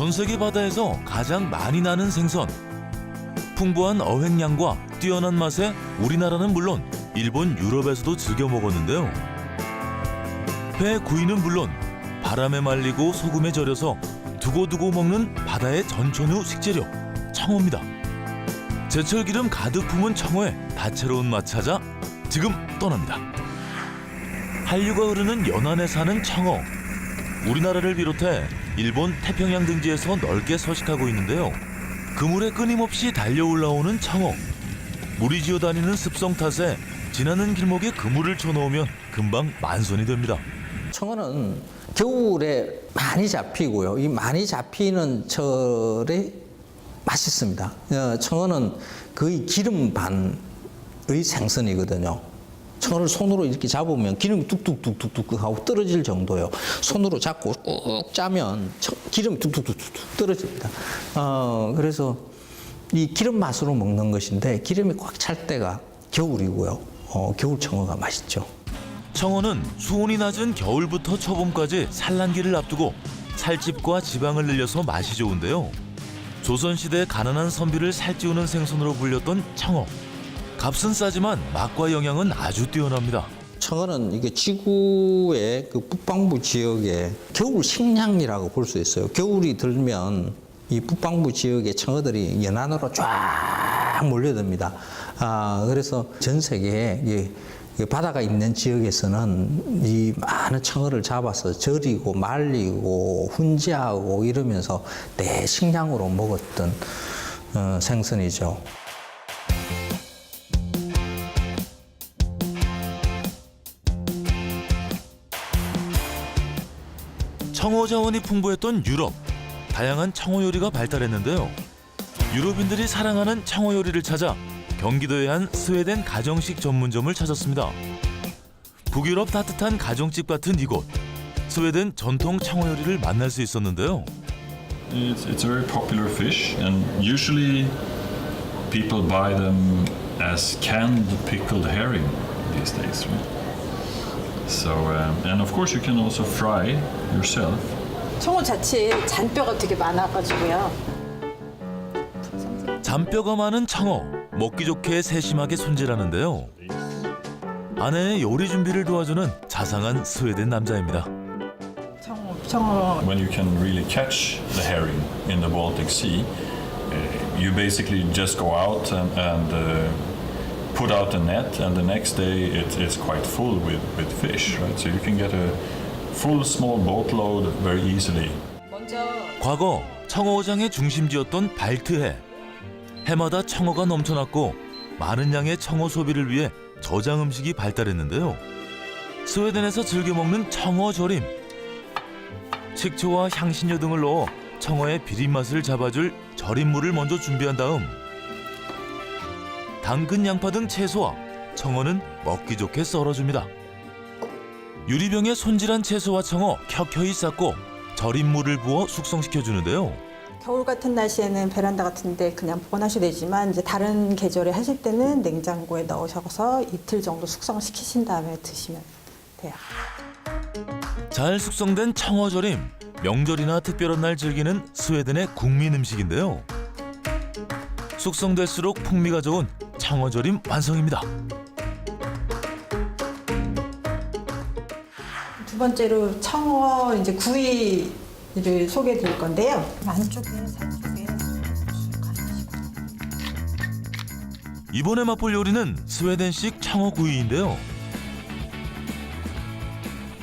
전 세계 바다에서 가장 많이 나는 생선. 풍부한 어획량과 뛰어난 맛에 우리나라는 물론 일본, 유럽에서도 즐겨 먹었는데요. 회 구이는 물론 바람에 말리고 소금에 절여서 두고두고 먹는 바다의 전천후 식재료, 청어입니다. 제철 기름 가득 품은 청어에 다채로운 맛 찾아 지금 떠납니다. 한류가 흐르는 연안에 사는 청어. 우리나라를 비롯해 일본 태평양 등지에서 넓게 서식하고 있는데요. 그물에 끊임없이 달려 올라오는 청어. 물이 지어다니는 습성 탓에 지나는 길목에 그물을 쳐놓으면 금방 만선이 됩니다. 청어는 겨울에 많이 잡히고요. 이 많이 잡히는 철에 맛있습니다. 청어는 거의 기름 반의 생선이거든요. 청어를 손으로 이렇게 잡으면 기름이 뚝뚝뚝뚝뚝 하고 떨어질 정도요. 손으로 잡고 꾹 짜면 기름이 뚝뚝뚝뚝 떨어집니다. 그래서 이 기름 맛으로 먹는 것인데 기름이 꽉 찰 때가 겨울이고요. 겨울 청어가 맛있죠. 청어는 수온이 낮은 겨울부터 초봄까지 산란기를 앞두고 살집과 지방을 늘려서 맛이 좋은데요. 조선시대 가난한 선비를 살찌우는 생선으로 불렸던 청어. 값은 싸지만 맛과 영양은 아주 뛰어납니다. 청어는 이게 지구의 그 북방부 지역의 겨울 식량이라고 볼 수 있어요. 겨울이 들면 이 북방부 지역의 청어들이 연안으로 쫙 몰려듭니다. 그래서 전 세계에 바다가 있는 지역에서는 이 많은 청어를 잡아서 절이고 말리고 훈제하고 이러면서 내 식량으로 먹었던 생선이죠. 청어 자원이 풍부했던 유럽. 다양한 청어 요리가 발달했는데요. 유럽인들이 사랑하는 청어 요리를 찾아 경기도에 한 스웨덴 가정식 전문점을 찾았습니다. 북유럽 따뜻한 가정집 같은 이곳. 스웨덴 전통 청어 요리를 만날 수 있었는데요. It's a very popular fish, and usually people buy them as canned pickled herring these days. Right? So, and of course, you can also fry yourself. 청어 자체에 잔뼈가 되게 많아가지고요. 잔뼈가 많은 청어. 먹기 좋게 세심하게 손질하는데요. 아내의 요리 준비를 도와주는 자상한 스웨덴 남자입니다. 청어. When you can really catch the herring in the Baltic Sea, you basically just go out and put out a net, and the next day it's quite full with fish, right? So you can get a full small boatload very easily. 과거 청어어장의 중심지였던 발트해. 해마다 청어가 넘쳐났고 많은 양의 청어 소비를 위해 저장 음식이 발달했는데요. 스웨덴에서 즐겨 먹는 청어 절임. 식초와 향신료 등을 넣어 청어의 비린맛을 잡아줄 절임물을 먼저 준비한 다음 당근, 양파 등 채소와 청어는 먹기 좋게 썰어줍니다. 유리병에 손질한 채소와 청어 켜켜이 삶고 절임물을 부어 숙성시켜주는데요. 겨울 같은 날씨에는 베란다 같은데 그냥 보관하셔도 되지만 이제 다른 계절에 하실 때는 냉장고에 넣으셔서 이틀 정도 숙성시키신 다음에 드시면 돼요. 잘 숙성된 청어절임, 명절이나 특별한 날 즐기는 스웨덴의 국민 음식인데요. 숙성될수록 풍미가 좋은 청어절임 완성입니다. 두 번째로 청어 이제 구이를 소개해 드릴 건데요. 안쪽에 살쪽에 이번에 맛볼 요리는 스웨덴식 청어구이인데요.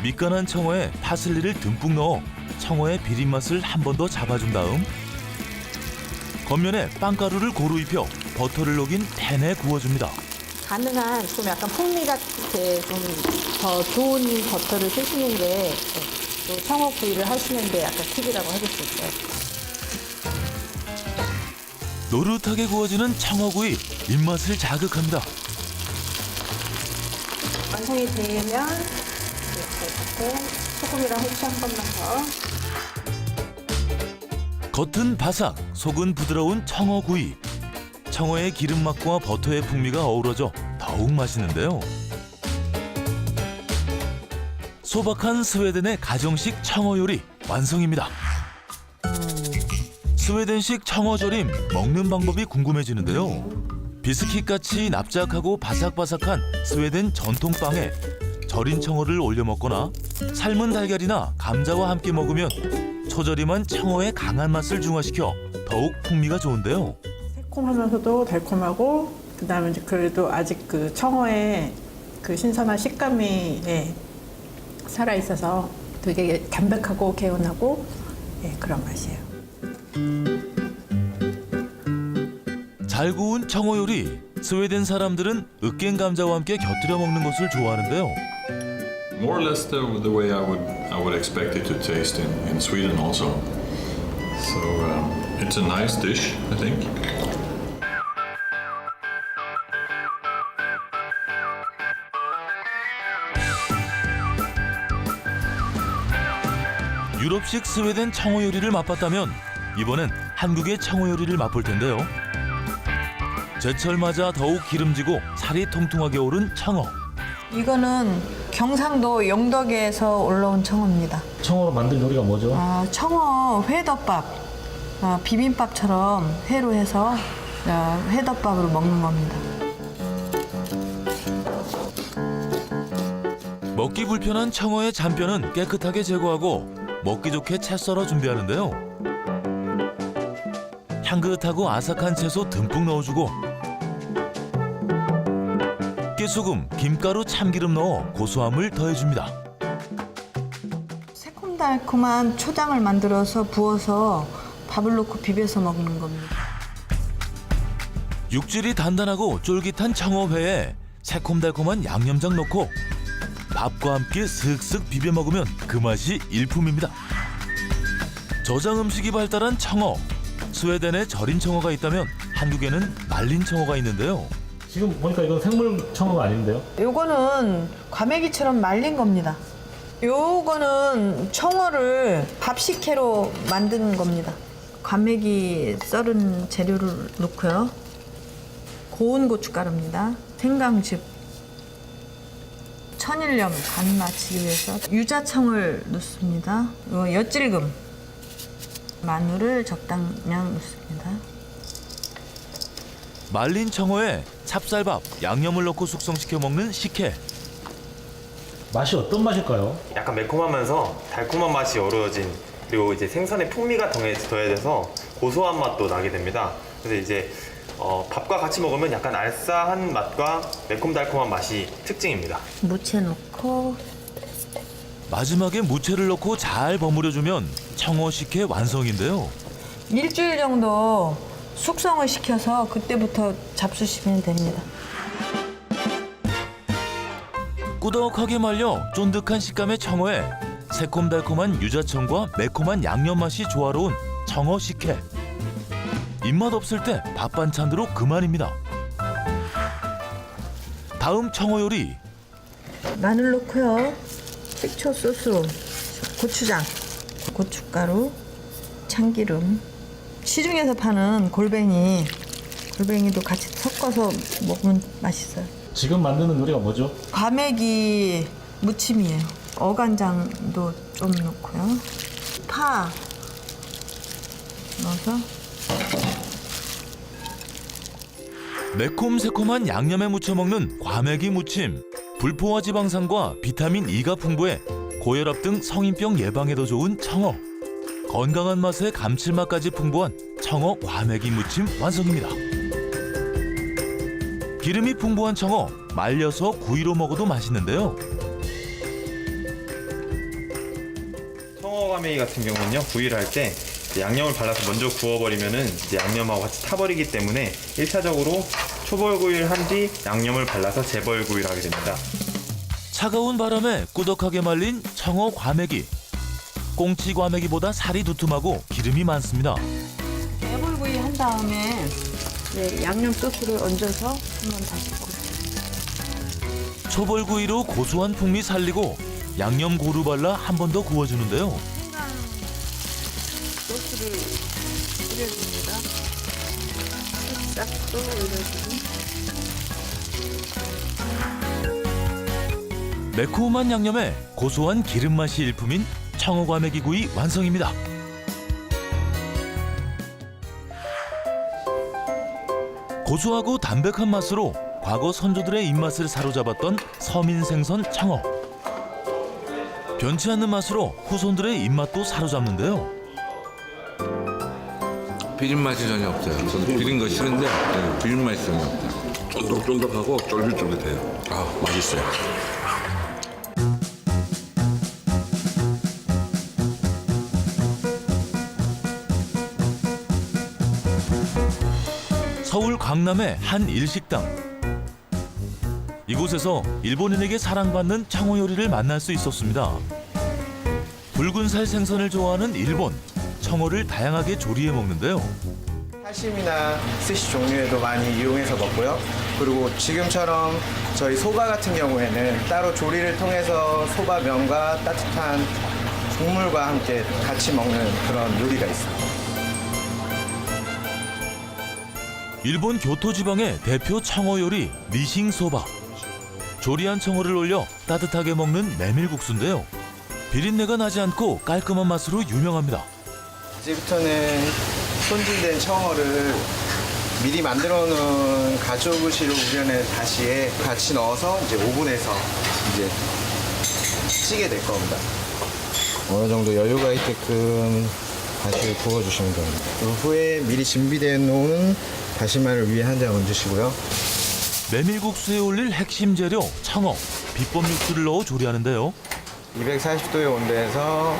밑간한 청어에 파슬리를 듬뿍 넣어 청어의 비린맛을 한 번 더 잡아준 다음 겉면에 빵가루를 고루 입혀 버터를 녹인 팬에 구워줍니다. 가능한 좀 약간 풍미 같게 좀 더 좋은 버터를 쓰시는 게 또 청어 구이를 하시는데 약간 팁이라고 해볼 수 있어요. 노릇하게 구워지는 청어구이, 입맛을 자극합니다. 완성이 되면 이렇게 소금이랑 후추 한 번만 더. 겉은 바삭, 속은 부드러운 청어구이. 청어의 기름맛과 버터의 풍미가 어우러져 더욱 맛있는데요. 소박한 스웨덴의 가정식 청어 요리 완성입니다. 스웨덴식 청어조림 먹는 방법이 궁금해지는데요. 비스킷같이 납작하고 바삭바삭한 스웨덴 전통빵에 절인 청어를 올려 먹거나 삶은 달걀이나 감자와 함께 먹으면 초절임한 청어의 강한 맛을 중화시켜 더욱 풍미가 좋은데요. 새콤하면서도 달콤하고 그다음에 이제 그래도 아직 그 청어의 그 신선한 식감이 살아 있어서 되게 담백하고 개운하고 그런 맛이에요. 잘 구운 청어 요리, 스웨덴 사람들은 으깬 감자와 함께 곁들여 먹는 것을 좋아하는데요. More or less the way I would expect it to taste in Sweden also. So it's a nice dish, I think. 유럽식 스웨덴 청어 요리를 맛봤다면 이번엔 한국의 청어 요리를 맛볼 텐데요. 제철 맞아 더욱 기름지고 살이 통통하게 오른 청어. 이거는 경상도 영덕에서 올라온 청어입니다. 청어로 만든 요리가 뭐죠? 청어 회덮밥, 비빔밥처럼 회로 해서 회덮밥으로 먹는 겁니다. 먹기 불편한 청어의 잔뼈는 깨끗하게 제거하고 먹기 좋게 채 썰어 준비하는데요. 향긋하고 아삭한 채소 듬뿍 넣어주고 깨소금, 김가루, 참기름 넣어 고소함을 더해줍니다. 새콤달콤한 초장을 만들어서 부어서 밥을 넣고 비벼서 먹는 겁니다. 육질이 단단하고 쫄깃한 청어회에 새콤달콤한 양념장 넣고 밥과 함께 슥슥 비벼 먹으면 그 맛이 일품입니다. 저장 음식이 발달한 청어. 스웨덴에 절인 청어가 있다면 한국에는 말린 청어가 있는데요. 지금 보니까 이건 생물 청어가 아닌데요? 요거는 과메기처럼 말린 겁니다. 요거는 청어를 밥식혜로 만든 겁니다. 과메기 썰은 재료를 넣고요. 고운 고춧가루입니다. 생강즙, 천일염 간 맞추기 위해서 유자청을 넣습니다. 요 엿질금, 마늘을 적당량 넣습니다. 말린 청어에 찹쌀밥, 양념을 넣고 숙성시켜 먹는 식혜. 맛이 어떤 맛일까요? 약간 매콤하면서 달콤한 맛이 어우러진, 그리고 이제 생선의 풍미가 더해져서 고소한 맛도 나게 됩니다. 그래서 이제 밥과 같이 먹으면 약간 알싸한 맛과 매콤달콤한 맛이 특징입니다. 무채 넣고 마지막에 무채를 넣고 잘 버무려주면 청어 식혜 완성인데요. 일주일 정도 숙성을 시켜서 그때부터 잡수시면 됩니다. 꾸덕하게 말려 쫀득한 식감의 청어에 새콤달콤한 유자청과 매콤한 양념 맛이 조화로운 청어 식혜. 입맛 없을 때 밥 반찬으로 그만입니다. 다음 청어 요리. 마늘 넣고요. 식초 소스, 고추장, 고춧가루, 참기름. 시중에서 파는 골뱅이도 같이 섞어서 먹으면 맛있어요. 지금 만드는 요리가 뭐죠? 과메기 무침이에요. 어간장도 좀 넣고요. 파 넣어서 매콤새콤한 양념에 무쳐 먹는 과메기 무침. 불포화 지방산과 비타민 E가 풍부해 고혈압 등 성인병 예방에도 좋은 청어. 건강한 맛에 감칠맛까지 풍부한 청어 과메기 무침 완성입니다. 기름이 풍부한 청어, 말려서 구이로 먹어도 맛있는데요. 청어 과메기 같은 경우는요, 구이를 할 때 양념을 발라서 먼저 구워버리면은 이제 양념하고 같이 타버리기 때문에 1차적으로 초벌구이를 한 뒤 양념을 발라서 재벌구이를 하게 됩니다. 차가운 바람에 꾸덕하게 말린 청어 과메기. 꽁치 과메기보다 살이 두툼하고 기름이 많습니다. 애벌구이 한 다음에 양념 소스를 얹어서 한번 다시 구워요. 초벌구이로 고소한 풍미 살리고 양념 고루 발라 한 번 더 구워주는데요. 소스를 뿌려줍니다. 싹도 올려주고. 매콤한 양념에 고소한 기름 맛이 일품인 청어 과메기 구이 완성입니다. 고소하고 담백한 맛으로 과거 선조들의 입맛을 사로잡았던 서민 생선 청어. 변치 않는 맛으로 후손들의 입맛도 사로잡는데요. 비린 맛이 전혀 없어요. 저도 비린 거 싫은데 비린 맛이 전혀 없어요. 쫀득쫀득하고 쫄깃쫄깃해요. 아, 맛있어요. 서울 강남의 한 일식당. 이곳에서 일본인에게 사랑받는 청어 요리를 만날 수 있었습니다. 붉은 살 생선을 좋아하는 일본, 청어를 다양하게 조리해 먹는데요. 사시미나 스시 종류에도 많이 이용해서 먹고요. 그리고 지금처럼 저희 소바 같은 경우에는 따로 조리를 통해서 소바면과 따뜻한 국물과 함께 같이 먹는 그런 요리가 있습니다. 일본 교토 지방의 대표 청어 요리 니싱소바. 조리한 청어를 올려 따뜻하게 먹는 메밀국수인데요. 비린내가 나지 않고 깔끔한 맛으로 유명합니다. 이제부터는 손질된 청어를 미리 만들어 놓은 가족의시로 우려낸 다시에 같이 넣어서 이제 오븐에서 이제 찌게 될 겁니다. 어느 정도 여유가 있게끔 다시를 부어주시면 됩니다. 그 후에 미리 준비되어 놓은 다시마를 위에 한 장 얹으시고요. 메밀국수에 올릴 핵심 재료 청어, 비법 육수를 넣어 조리하는데요. 240도의 온도에서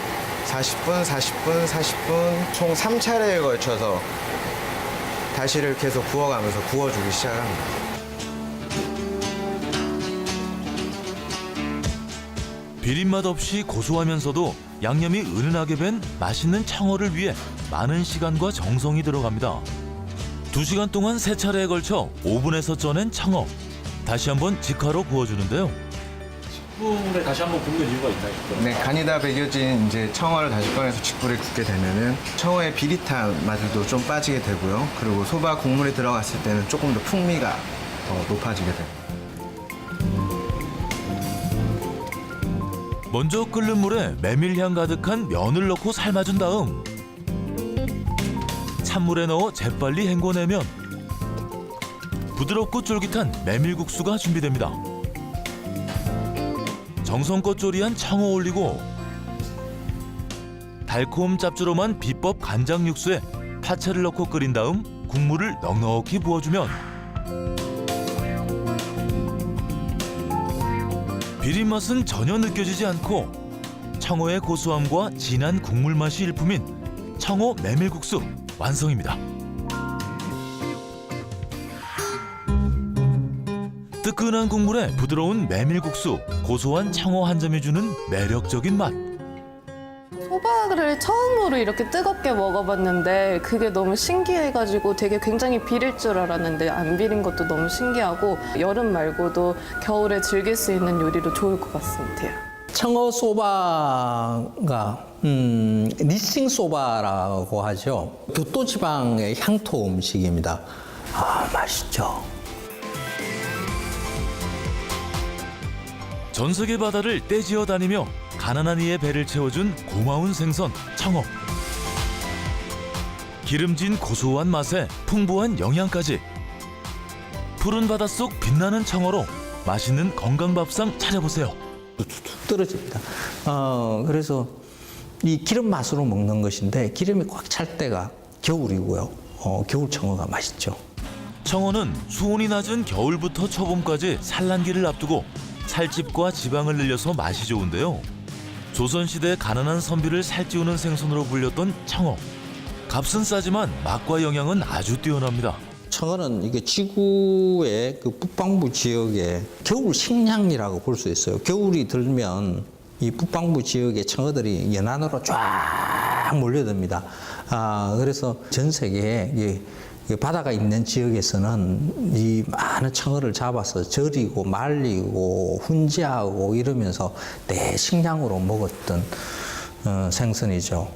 40분, 40분, 40분 총 3차례에 걸쳐서 다시를 계속 부어가면서 구워주기 시작합니다. 비린맛 없이 고소하면서도 양념이 은은하게 밴 맛있는 청어를 위해 많은 시간과 정성이 들어갑니다. 2시간 동안 3차례에 걸쳐 오븐에서 쪄낸 청어. 다시 한번 직화로 구워주는데요. 식불에 다시 한번 굽는 이유가 있나요? 네, 간이 다 배겨진 이제 청어를 다시 꺼내서 직불에 굽게 되면은 청어의 비릿한 맛도 좀 빠지게 되고요. 그리고 소바 국물에 들어갔을 때는 조금 더 풍미가 더 높아지게 됩니다. 먼저 끓는 물에 메밀향 가득한 면을 넣고 삶아준 다음 찬물에 넣어 재빨리 헹궈내면 부드럽고 쫄깃한 메밀국수가 준비됩니다. 정성껏 조리한 청어 올리고 달콤 짭조름한 비법 간장 육수에 파채를 넣고 끓인 다음 국물을 넉넉히 부어주면 비린 맛은 전혀 느껴지지 않고 청어의 고소함과 진한 국물 맛이 일품인 청어 메밀국수 완성입니다. 뜨끈한 국물에 부드러운 메밀국수, 고소한 청어 한 점이 주는 매력적인 맛. 소바를 처음으로 이렇게 뜨겁게 먹어봤는데 그게 너무 신기해가지고 되게 굉장히 비릴 줄 알았는데 안 비린 것도 너무 신기하고 여름 말고도 겨울에 즐길 수 있는 요리로 좋을 것 같습니다. 청어 소바가 니싱 소바라고 하죠. 교토 지방의 향토 음식입니다. 아, 맛있죠. 전 세계 바다를 떼지어 다니며 가난한 이의 배를 채워준 고마운 생선 청어. 기름진 고소한 맛에 풍부한 영양까지. 푸른 바닷속 빛나는 청어로 맛있는 건강밥상 차려보세요. 툭툭 떨어집니다. 그래서 이 기름 맛으로 먹는 것인데 기름이 꽉 찰 때가 겨울이고요. 겨울 청어가 맛있죠. 청어는 수온이 낮은 겨울부터 초봄까지 산란기를 앞두고 살집과 지방을 늘려서 맛이 좋은데요. 조선시대 가난한 선비를 살찌우는 생선으로 불렸던 청어. 값은 싸지만 맛과 영양은 아주 뛰어납니다. 청어는 이게 지구의 그 북방부 지역의 겨울 식량이라고 볼 수 있어요. 겨울이 들면 이 북방부 지역의 청어들이 연안으로 쫙 몰려듭니다. 그래서 전 세계에 이 바다가 있는 지역에서는 이 많은 청어를 잡아서 절이고 말리고 훈제하고 이러면서 내 식량으로 먹었던 생선이죠.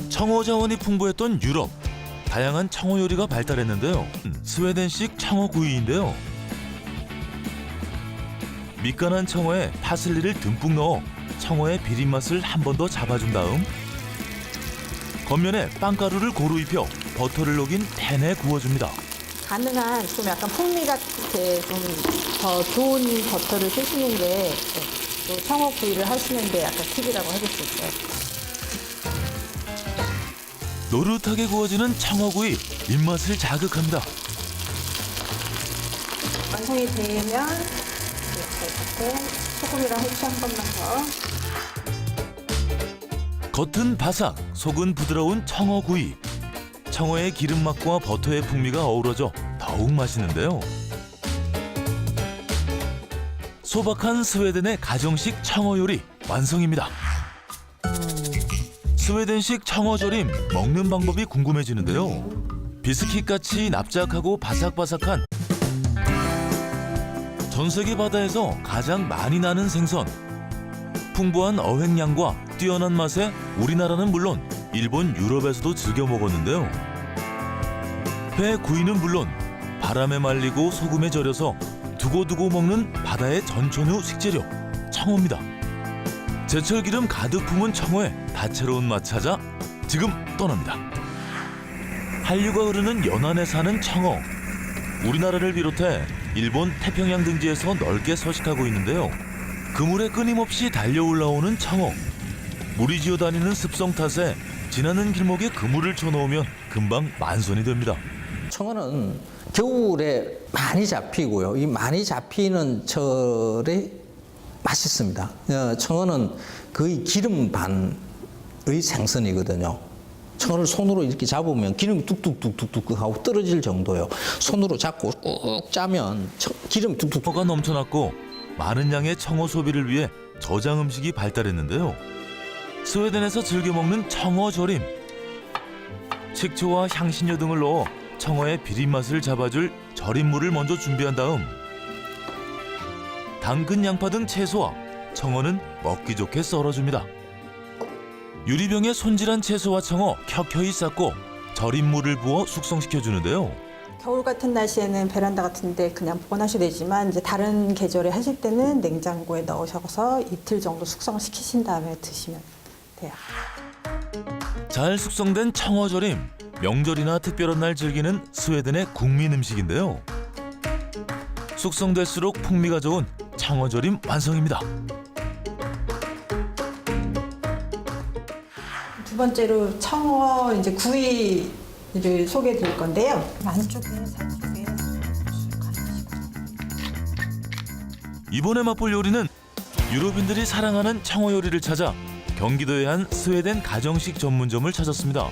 청어 자원이 풍부했던 유럽. 다양한 청어 요리가 발달했는데요. 스웨덴식 청어 구이인데요. 밑간한 청어에 파슬리를 듬뿍 넣어 청어의 비린 맛을 한 번 더 잡아준 다음 겉면에 빵가루를 고루 입혀 버터를 녹인 팬에 구워줍니다. 가능한 좀 약간 풍미가 이렇게 좀 더 좋은 버터를 쓰시는 게 또 청어 구이를 하시는데 약간 팁이라고 해볼 수 있어요. 노릇하게 구워지는 청어구이 입맛을 자극합니다. 완성이 되면 이렇게 소금이랑 후추 한 번만 더. 겉은 바삭, 속은 부드러운 청어구이. 청어의 기름맛과 버터의 풍미가 어우러져 더욱 맛있는데요. 소박한 스웨덴의 가정식 청어 요리 완성입니다. 스웨덴식 청어조림 먹는 방법이 궁금해지는데요. 비스킷같이 납작하고 바삭바삭한 전 세계 바다에서 가장 많이 나는 생선. 풍부한 어획량과 뛰어난 맛에 우리나라는 물론 일본, 유럽에서도 즐겨 먹었는데요. 회 구이는 물론 바람에 말리고 소금에 절여서 두고두고 먹는 바다의 전천후 식재료 청어입니다. 제철 기름 가득 품은 청어에 다채로운 맛 찾아 지금 떠납니다. 한류가 흐르는 연안에 사는 청어. 우리나라를 비롯해 일본 태평양 등지에서 넓게 서식하고 있는데요. 그물에 끊임없이 달려 올라오는 청어. 물이 지어다니는 습성 탓에 지나는 길목에 그물을 쳐놓으면 금방 만선이 됩니다. 청어는 겨울에 많이 잡히고요. 이 많이 잡히는 철에 맛있습니다. 청어는 거의 기름 반의 생선이거든요. 청어를 손으로 이렇게 잡으면 기름이 뚝뚝뚝뚝뚝 하고 떨어질 정도예요. 손으로 잡고 꾹 짜면 기름이 뚝뚝뚝. 청어가 넘쳐났고 많은 양의 청어 소비를 위해 저장 음식이 발달했는데요. 스웨덴에서 즐겨 먹는 청어조림. 식초와 향신료 등을 넣어 청어의 비린 맛을 잡아줄 절임물을 먼저 준비한 다음 당근, 양파 등 채소와 청어는 먹기 좋게 썰어줍니다. 유리병에 손질한 채소와 청어 켜켜이 쌓고 절임물을 부어 숙성시켜주는데요. 겨울 같은 날씨에는 베란다 같은데 그냥 보관하셔도 되지만 이제 다른 계절에 하실 때는 냉장고에 넣으셔서 이틀 정도 숙성시키신 다음에 드시면 돼요. 잘 숙성된 청어조림, 명절이나 특별한 날 즐기는 스웨덴의 국민 음식인데요. 숙성될수록 풍미가 좋은 청어조림 완성입니다. 두 번째로 청어 이제 구이를 소개해 드릴 건데요. 안쪽에 살쪽에 이번에 맛볼 요리는 유럽인들이 사랑하는 청어 요리를 찾아 경기도의 한 스웨덴 가정식 전문점을 찾았습니다.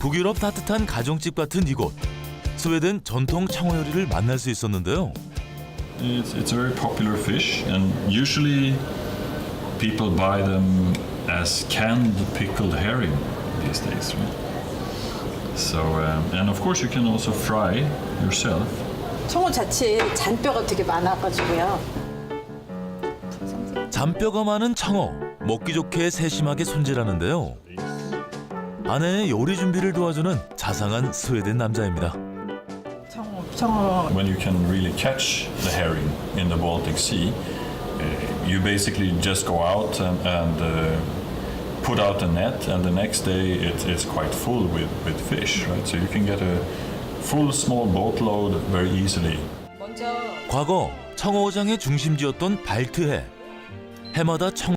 북유럽 따뜻한 가정집 같은 이곳. 스웨덴 전통 청어 요리를 만날 수 있었는데요. It's a very popular fish, and usually people buy them as canned pickled herring these days, right? So, and of course you can also fry yourself. 청어 자체에 잔뼈가 되게 많아가지고요. 잔뼈가 많은 청어, 먹기 좋게 세심하게 손질하는데요. 아내의 요리 준비를 도와주는 자상한 스웨덴 남자입니다. 청어 When you can really catch the herring in the Baltic Sea, you basically just go out and put out a net, and the next day it's quite full with fish, right? So you can get a full small boatload very easily. 먼저 과거 청어어장의 중심지였던 발트해. 해마다 청어